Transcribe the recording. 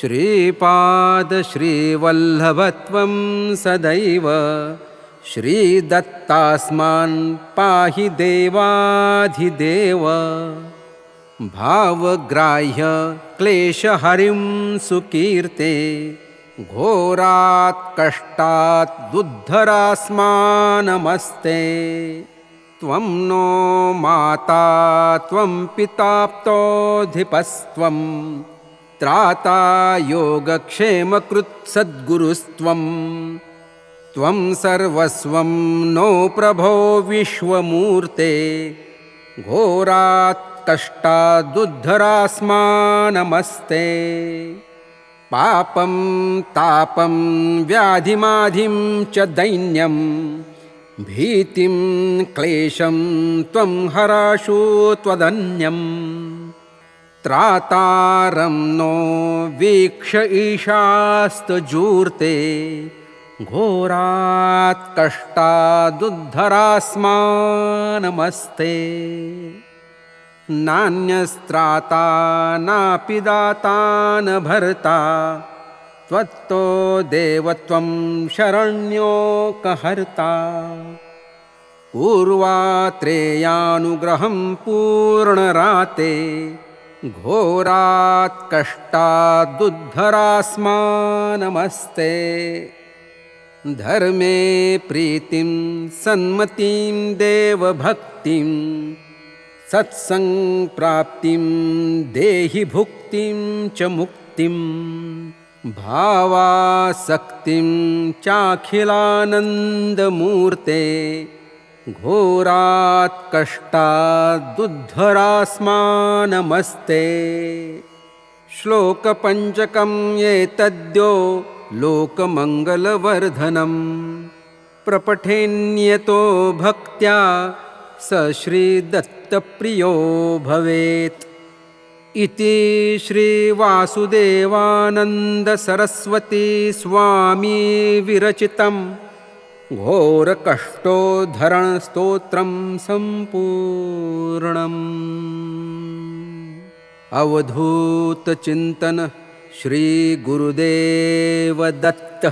श्रीपाद श्रीवल्लभत्वं सदैव श्रीदत्तास्मान् पाहि देवाधिदेव। भावग्राह्य क्लेशहरिं सुकीर्ते घोरात् कष्टात् दुद्धरास्मानमस्ते। त्वं नो माता त्वं पिताप्तोऽधिपस्त्वं त्राता योगक्षेमकृत् सद्गुरुस्त्वं। त्वं सर्वस्वं नो प्रभो विश्वमूर्ते घोरात् कष्टादुद्धरास्मानमस्ते। पापं तापं व्याधिमाधिं च दैन्यं भीतिं क्लेशं त्वं हराशु त्वदन्यम्। त्रातारं नो वीक्ष्य ईशास्तजूर्ते घोरात् कष्टादुद्धरास्मानमस्ते। नान्यस्त्राता नापि दाता न भर्ता त्वत्तो देवत्वं शरण्यो कहर्ता। पूर्वात्रेयानुग्रहं पूर्णराते घोरात् कष्टादुद्धरास्मानमस्ते। धर्मे प्रीतिं सन्मतिं देवभक्तिं सत्संगप्राप्तिं देहि भुक्तिं च मुक्तिं। भावासक्तिं चाखिलानन्दमूर्ते घोरात् कष्टादुद्धरास्मानमस्ते। श्लोकपञ्चकं एतद्यो लोकमङ्गलवर्धनं प्रपठेन्यतो भक्त्या स श्रीदत्तप्रियो भवेत्। इति श्रीवासुदेवानन्दसरस्वती स्वामी विरचितं घोरकष्टोद्धरणस्तोत्रं सम्पूर्णम्। अवधूतचिन्तन श्री गुरुदेव दत्त।